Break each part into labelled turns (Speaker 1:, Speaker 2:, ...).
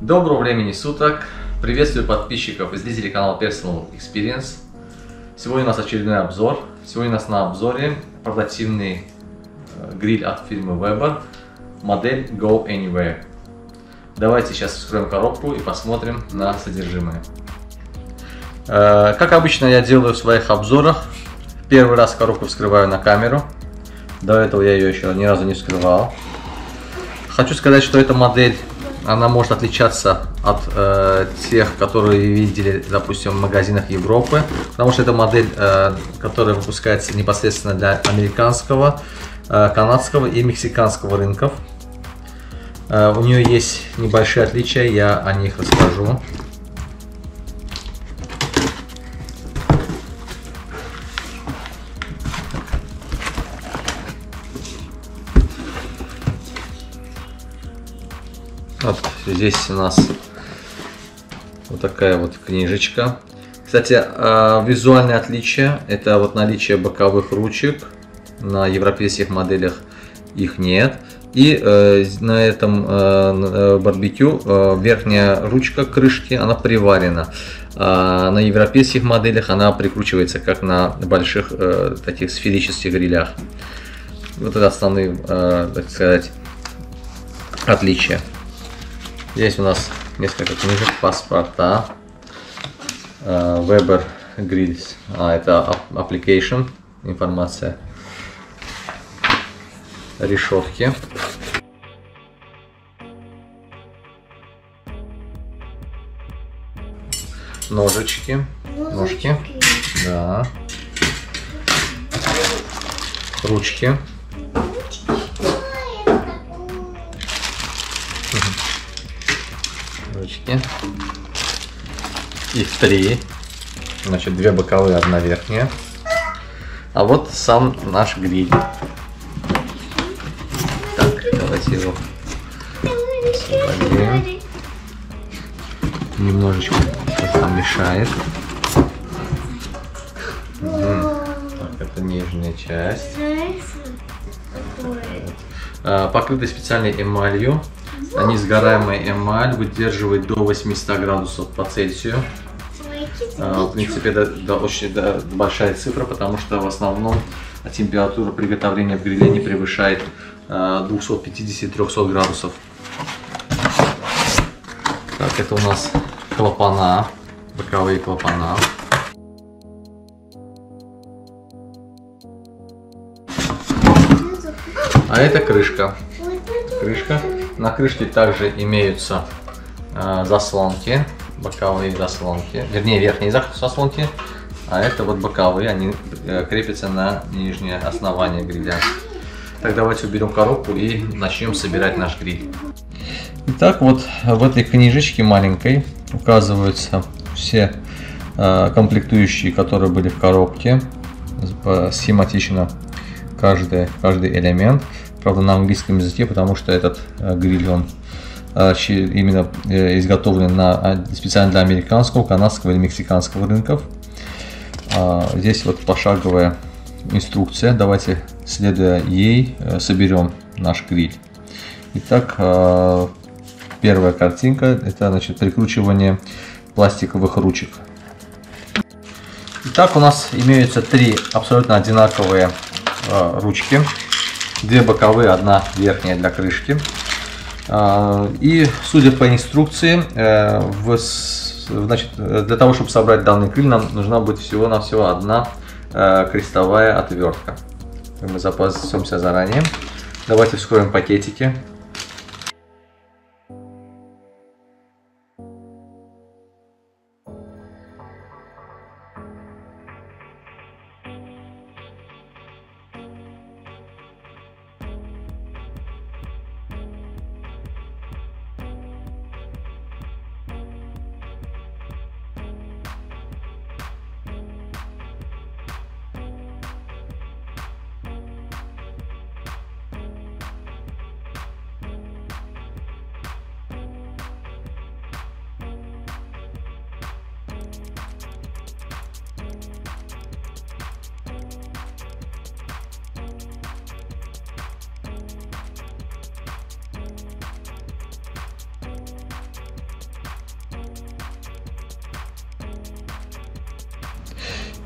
Speaker 1: Доброго времени суток! Приветствую подписчиков и зрителей канала Personal Experience. Сегодня у нас очередной обзор. Сегодня у нас на обзоре портативный гриль от фирмы Weber, модель Go Anywhere. Давайте сейчас вскроем коробку и посмотрим на содержимое. Как обычно я делаю в своих обзорах, первый раз коробку вскрываю на камеру. До этого я ее еще ни разу не вскрывал. Хочу сказать, что эта модель, она может отличаться от тех, которые вы видели, допустим, в магазинах Европы, потому что это модель, которая выпускается непосредственно для американского, канадского и мексиканского рынков. У нее есть небольшие отличия, я о них расскажу. Вот здесь у нас вот такая вот книжечка. Кстати, визуальное отличие — это вот наличие боковых ручек. На европейских моделях их нет. И на этом барбекю верхняя ручка крышки, она приварена. На европейских моделях она прикручивается, как на больших таких сферических грилях. Вот это основные, так сказать, отличия. Здесь у нас несколько книжек, паспорта, Weber Grills, это application, информация, решетки, ножички, ножки, да, ручки. Их три, значит, две боковые, одна верхняя. А вот сам наш гриль. Так, давайте его освободим. Немножечко там мешает. Так, это нижняя часть. Покрыта специальной эмалью. Несгораемая эмаль выдерживает до 800 градусов по Цельсию. В принципе, это очень большая цифра, потому что в основном температура приготовления в гриле не превышает 250-300 градусов. Так, это у нас клапана, боковые клапана. А это крышка. На крышке также имеются заслонки, боковые заслонки, вернее верхние заслонки, а это вот боковые, они крепятся на нижнее основание гриля. Так, давайте уберем коробку и начнем собирать наш гриль. Итак, вот в этой книжечке маленькой указываются все комплектующие, которые были в коробке, схематично каждый элемент. Правда, на английском языке, потому что этот гриль, он именно изготовлен специально для американского, канадского или мексиканского рынков. Здесь вот пошаговая инструкция. Давайте, следуя ей, соберем наш гриль. Итак, первая картинка — это, значит, прикручивание пластиковых ручек. Итак, у нас имеются три абсолютно одинаковые ручки. Две боковые, одна верхняя для крышки. И, судя по инструкции, значит, для того, чтобы собрать данный гриль, нам нужна будет всего-навсего одна крестовая отвертка. Мы запасемся заранее. Давайте вскроем пакетики.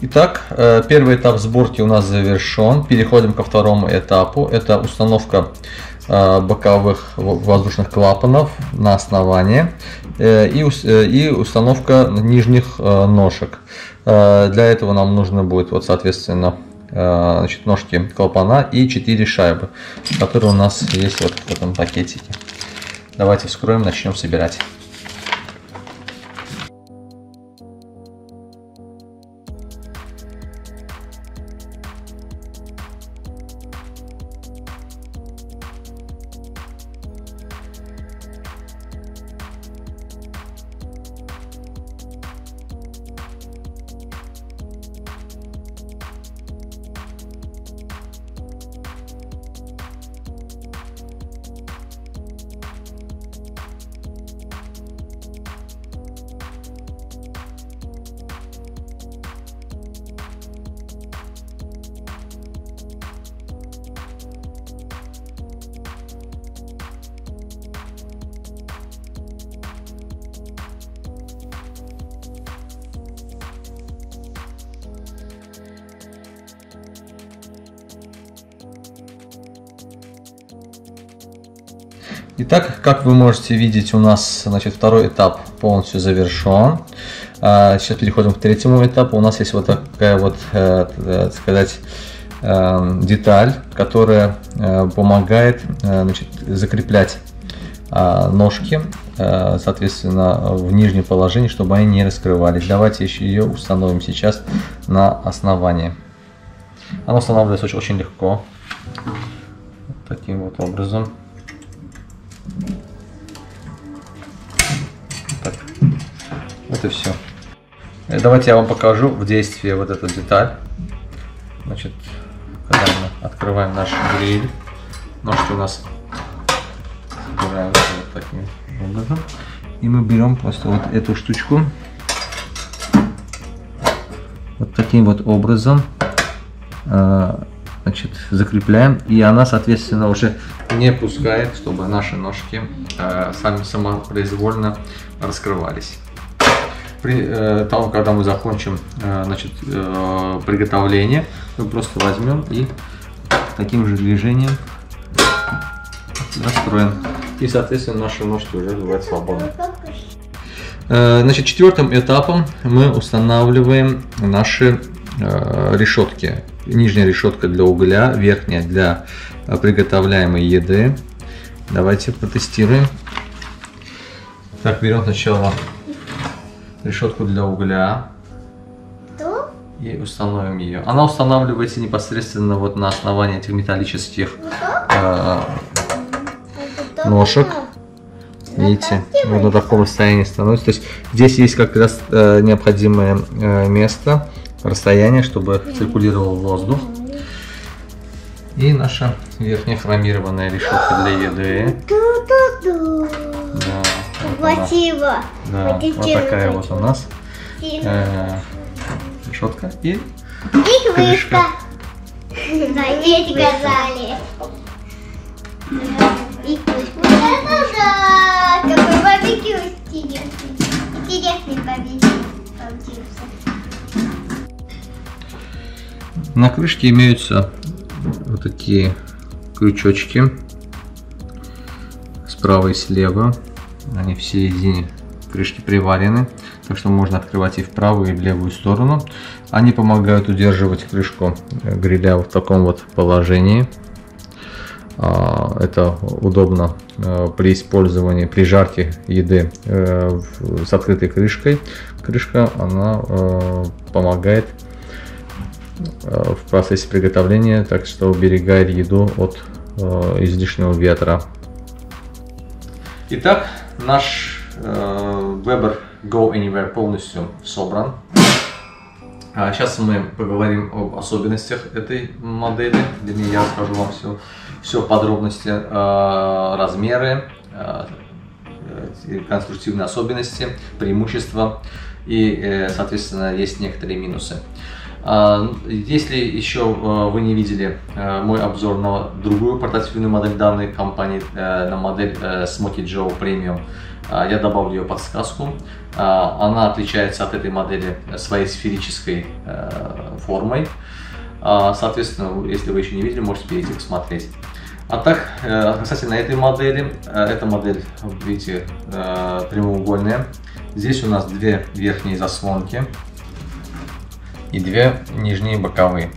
Speaker 1: Итак, первый этап сборки у нас завершен. Переходим ко второму этапу. Это установка боковых воздушных клапанов на основание и установка нижних ножек. Для этого нам нужно будет, вот, соответственно, значит, ножки клапана и 4 шайбы, которые у нас есть вот в этом пакетике. Давайте вскроем, начнем собирать. Итак, как вы можете видеть, у нас, значит, второй этап полностью завершен. Сейчас переходим к третьему этапу. У нас есть вот такая вот, так сказать, деталь, которая помогает, значит, закреплять ножки, соответственно, в нижнем положении, чтобы они не раскрывались. Давайте еще ее установим сейчас на основании. Она устанавливается очень легко, вот таким вот образом. Так, вот и все. Давайте я вам покажу в действии вот эту деталь. Значит, когда мы открываем наш гриль, ножки у нас собираются вот таким образом, и мы берем просто вот эту штучку, вот таким вот образом, значит, закрепляем, и она, соответственно, уже не пускает, чтобы наши ножки самопроизвольно раскрывались. При том, когда мы закончим, значит, приготовление, мы просто возьмем и таким же движением раскроем, и, соответственно, наши ножки уже бывают свободны. Значит, четвертым этапом мы устанавливаем наши решетки. Нижняя решетка для угля, верхняя для приготовляемой еды. Давайте протестируем. Так, берем сначала решетку для угля и установим ее. Она устанавливается непосредственно вот на основании этих металлических ножек. Видите, вот на таком расстоянии становится. То есть здесь есть как раз необходимое место, расстояние, чтобы циркулировал воздух. И наша верхняя хромированная решетка для еды. Да,
Speaker 2: Спасибо.
Speaker 1: да, вот такая вот у нас решетка и крышка.
Speaker 2: Дети сказали. И крышка. Да, какой барбекю интересный. Интересный барбекю получился.
Speaker 1: На крышке имеются вот такие крючочки справа и слева. Они в середине крышки приварены, так что можно открывать и в правую, и в левую сторону. Они помогают удерживать крышку гриля в таком вот положении. Это удобно при использовании, при жарке еды с открытой крышкой. Крышка, она помогает в процессе приготовления, так что уберегает еду от излишнего ветра. Итак, наш Weber Go Anywhere полностью собран. Сейчас мы поговорим об особенностях этой модели. Вернее, я расскажу вам все подробности, размеры, конструктивные особенности, преимущества и, соответственно, есть некоторые минусы. Если еще вы не видели мой обзор на другую портативную модель данной компании, на модель Smoky Joe Premium, я добавлю ее подсказку. Она отличается от этой модели своей сферической формой. Соответственно, если вы еще не видели, можете перейти посмотреть. А так, касательно этой модели, эта модель, видите, прямоугольная. Здесь у нас две верхние заслонки и две нижние боковые.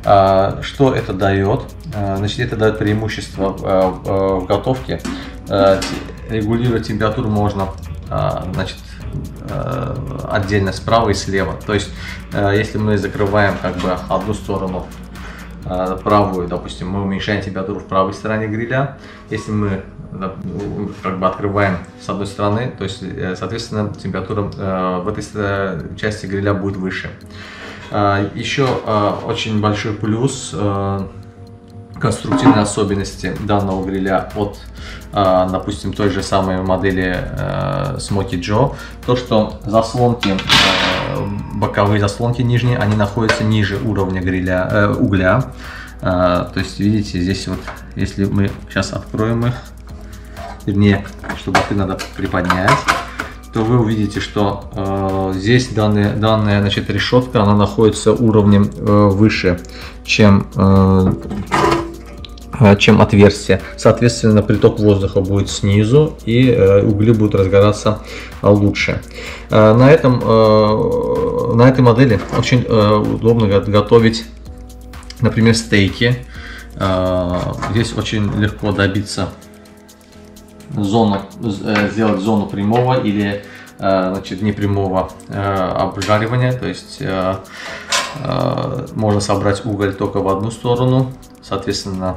Speaker 1: Что это дает? Значит, это дает преимущество в готовке. Регулировать температуру можно, значит, отдельно справа и слева. То есть, если мы закрываем как бы одну сторону, правую, допустим, мы уменьшаем температуру в правой стороне гриля. Если мы как бы открываем с одной стороны, то есть, соответственно, температура в этой части гриля будет выше. Еще очень большой плюс конструктивной особенности данного гриля от, допустим, той же самой модели Smoky Joe, то что заслонки, боковые заслонки нижние, они находятся ниже уровня гриля, угля. То есть, видите, здесь вот, если мы сейчас откроем их, вернее, чтобы их надо приподнять, то вы увидите, что здесь данная значит, решетка, она находится уровнем выше, чем отверстие. Соответственно, приток воздуха будет снизу, и угли будут разгораться лучше. На этой модели очень удобно готовить, например, стейки. Здесь очень легко добиться сделать зону прямого или значит, непрямого обжаривания. То есть можно собрать уголь только в одну сторону, соответственно,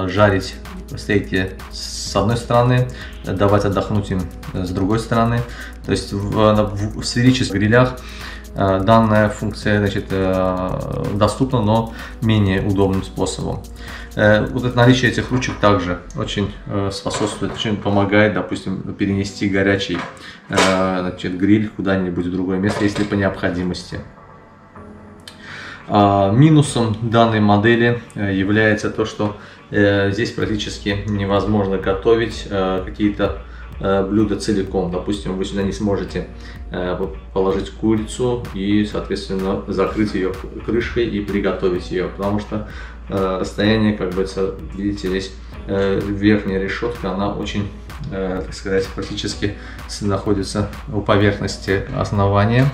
Speaker 1: жарить стейки с одной стороны, давать отдохнуть им с другой стороны. То есть в сферических грилях данная функция, значит, доступна, но менее удобным способом. Вот это наличие этих ручек также очень способствует, очень помогает, допустим, перенести горячий, значит, гриль куда-нибудь в другое место, если по необходимости. Минусом данной модели является то, что здесь практически невозможно готовить какие-то блюда целиком. Допустим, вы сюда не сможете положить курицу и, соответственно, закрыть ее крышкой и приготовить ее, потому что расстояние, как бы, видите, здесь верхняя решетка, она очень, так сказать, практически находится у поверхности основания.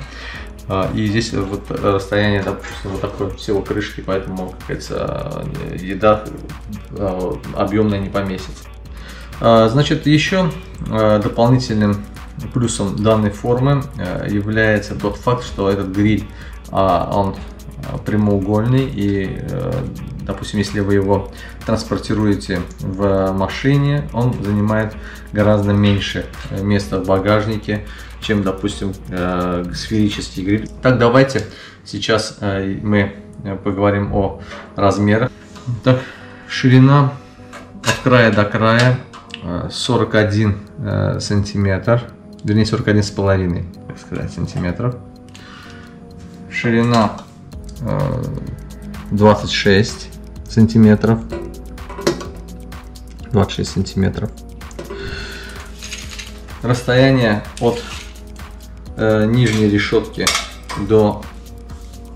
Speaker 1: И здесь вот расстояние, допустим, вот такой всего крышки, поэтому, как говорится, еда объемная не поместится. Значит, еще дополнительным плюсом данной формы является тот факт, что этот гриль, он прямоугольный, и, допустим, если вы его транспортируете в машине, он занимает гораздо меньше места в багажнике, чем, допустим, сферический гриль. Так, давайте сейчас мы поговорим о размерах. Так, ширина от края до края 41 сантиметр, вернее 41,5, так сказать, сантиметров. Ширина 26 сантиметров. 26 сантиметров. Расстояние от нижней решетки до,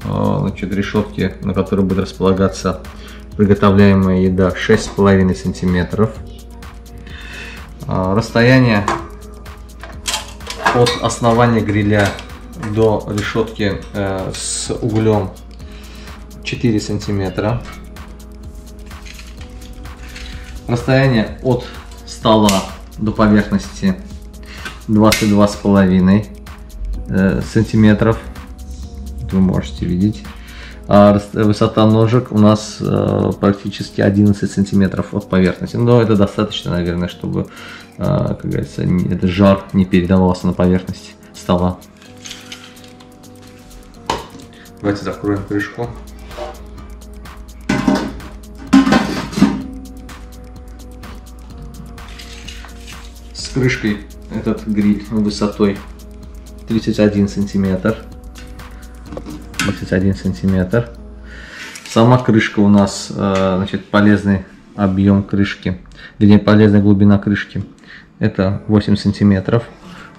Speaker 1: значит, решетки, на которой будет располагаться приготовляемая еда, 6,5 сантиметров. Расстояние от основания гриля до решетки с углем 4 сантиметра. Расстояние от стола до поверхности 22,5 сантиметров. Вы можете видеть. А высота ножек у нас практически 11 сантиметров от поверхности. Но это достаточно, наверное, чтобы, как говорится, этот жар не передавался на поверхность стола. Давайте закроем крышку. С крышкой этот гриль высотой 31 сантиметр. 31 сантиметр. Сама крышка у нас, значит, полезный объем крышки, вернее, полезная глубина крышки это 8 сантиметров.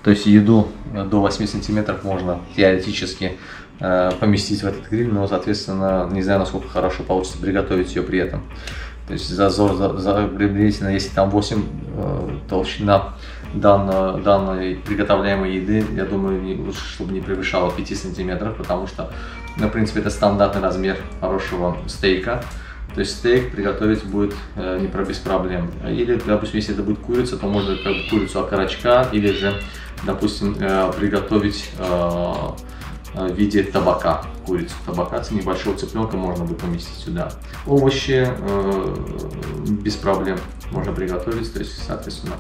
Speaker 1: То есть еду до 8 сантиметров можно теоретически поместить в этот гриль, но, соответственно, не знаю, насколько хорошо получится приготовить ее при этом. То есть зазор приблизительно, если там 8 толщина данной приготовляемой еды, я думаю, лучше, чтобы не превышало 5 сантиметров, потому что, ну, в принципе, это стандартный размер хорошего стейка. То есть стейк приготовить будет без проблем. Или, допустим, если это будет курица, то можно как бы курицу окорочка, или же, допустим, приготовить в виде табака, курицу табака, небольшого цыпленка можно будет поместить сюда. Овощи без проблем можно приготовить, то есть, соответственно,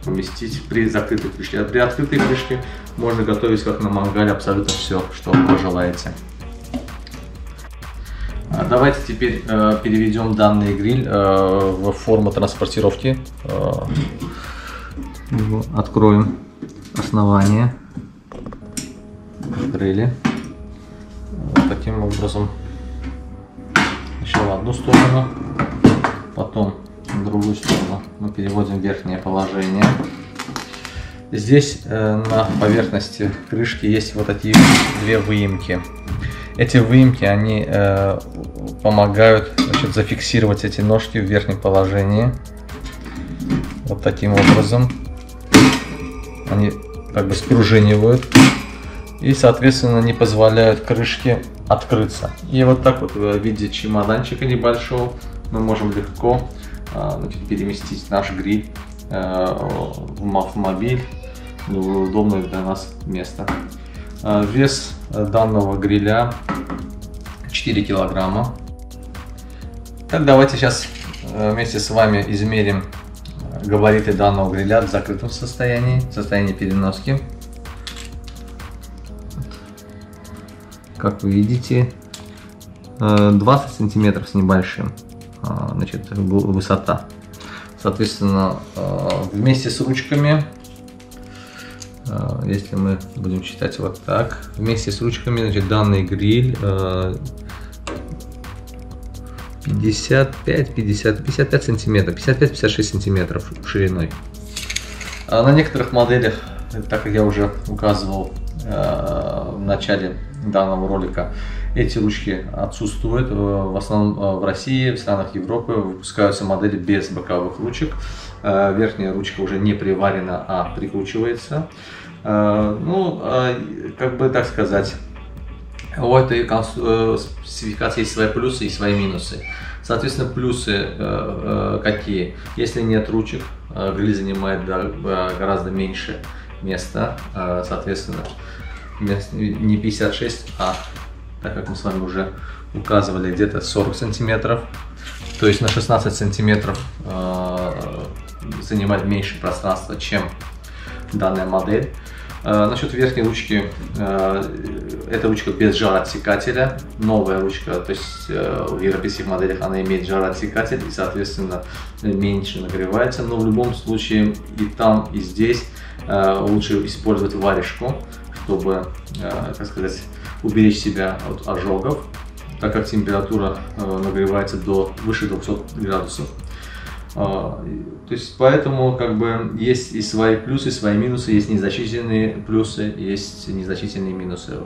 Speaker 1: поместить при закрытой крышке. А при открытой крышке можно готовить как на мангале абсолютно все, что пожелаете. Давайте теперь переведем данный гриль в форму транспортировки. Откроем основание. Открыли. Вот таким образом. Сначала одну сторону, потом другую сторону мы переводим в верхнее положение. Здесь на поверхности крышки есть вот такие две выемки. Эти выемки, они помогают, значит, зафиксировать эти ножки в верхнем положении. Вот таким образом. Они как бы спружинивают и, соответственно, не позволяют крышке открыться. И вот так вот в виде чемоданчика небольшого мы можем легко, значит, переместить наш гриль в автомобиль в удобное для нас место. Вес данного гриля 4 килограмма. Так, давайте сейчас вместе с вами измерим габариты данного гриля в закрытом состоянии, в состоянии переноски. Как вы видите, 20 сантиметров с небольшим, значит, высота. Соответственно, вместе с ручками, если мы будем считать вот так, вместе с ручками, значит, данный гриль 55 сантиметров, 55-56 сантиметров шириной. На некоторых моделях, так как я уже указывал в начале данного ролика, эти ручки отсутствуют. В основном в России, в странах Европы выпускаются модели без боковых ручек. Верхняя ручка уже не приварена, а прикручивается. Ну, как бы так сказать, у этой спецификации есть свои плюсы и свои минусы. Соответственно, плюсы какие? Если нет ручек, гриль занимает гораздо меньше места. Соответственно, не 56, а, так как мы с вами уже указывали, где-то 40 сантиметров. То есть на 16 сантиметров занимает меньше пространства, чем данная модель. Насчет верхней ручки, эта ручка без жароотсекателя, новая ручка, то есть в европейских моделях она имеет жароотсекатель и, соответственно, меньше нагревается, но в любом случае и там, и здесь лучше использовать варежку, чтобы, так сказать, уберечь себя от ожогов, так как температура нагревается до выше 200 градусов. То есть поэтому как бы есть и свои плюсы, и свои минусы, есть незначительные плюсы, есть незначительные минусы.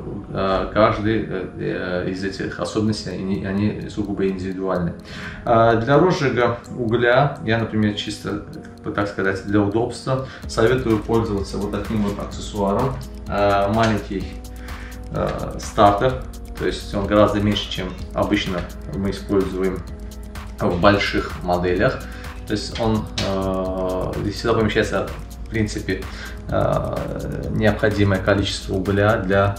Speaker 1: Каждый из этих особенностей, они сугубо индивидуальны. Для розжига угля я, например, чисто, так сказать, для удобства советую пользоваться вот таким вот аксессуаром. Маленький стартер, то есть он гораздо меньше, чем обычно мы используем в больших моделях. То есть он сюда помещается, в принципе, необходимое количество угля для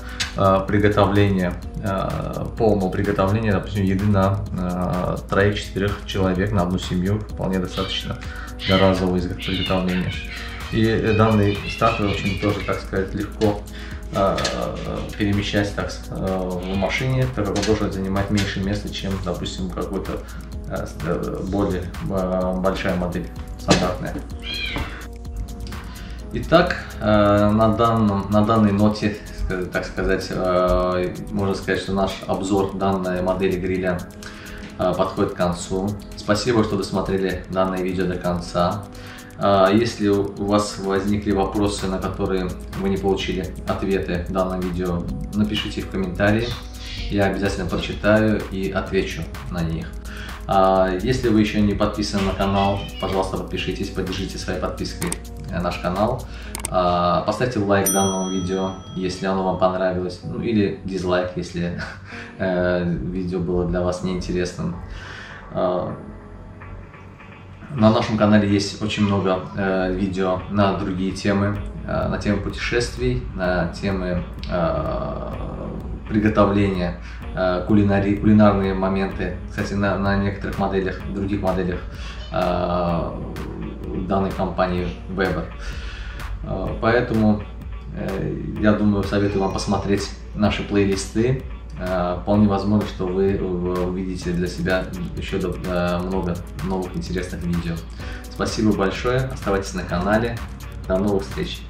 Speaker 1: приготовления, полного приготовления, допустим, еды на 3-4 человек, на одну семью, вполне достаточно для разового приготовления. И данный стартер очень тоже, так сказать, легко перемещать так в машине, так как он должен занимать меньше места, чем, допустим, какой-то более большая модель стандартная. Итак, на данной ноте, так сказать, можно сказать, что наш обзор данной модели гриля подходит к концу. Спасибо, что досмотрели данное видео до конца. Если у вас возникли вопросы, на которые вы не получили ответы в данном видео, напишите в комментарии, я обязательно прочитаю и отвечу на них. Если вы еще не подписаны на канал, пожалуйста, подпишитесь, поддержите своей подпиской наш канал. Поставьте лайк данному видео, если оно вам понравилось, ну, или дизлайк, если видео было для вас неинтересным. На нашем канале есть очень много видео на другие темы, на темы путешествий, на темы приготовления, кулинарии, кулинарные моменты. Кстати, на некоторых моделях, других моделях данной компании Weber. Поэтому я думаю, советую вам посмотреть наши плейлисты. Вполне возможно, что вы увидите для себя еще много новых интересных видео. Спасибо большое, оставайтесь на канале. До новых встреч!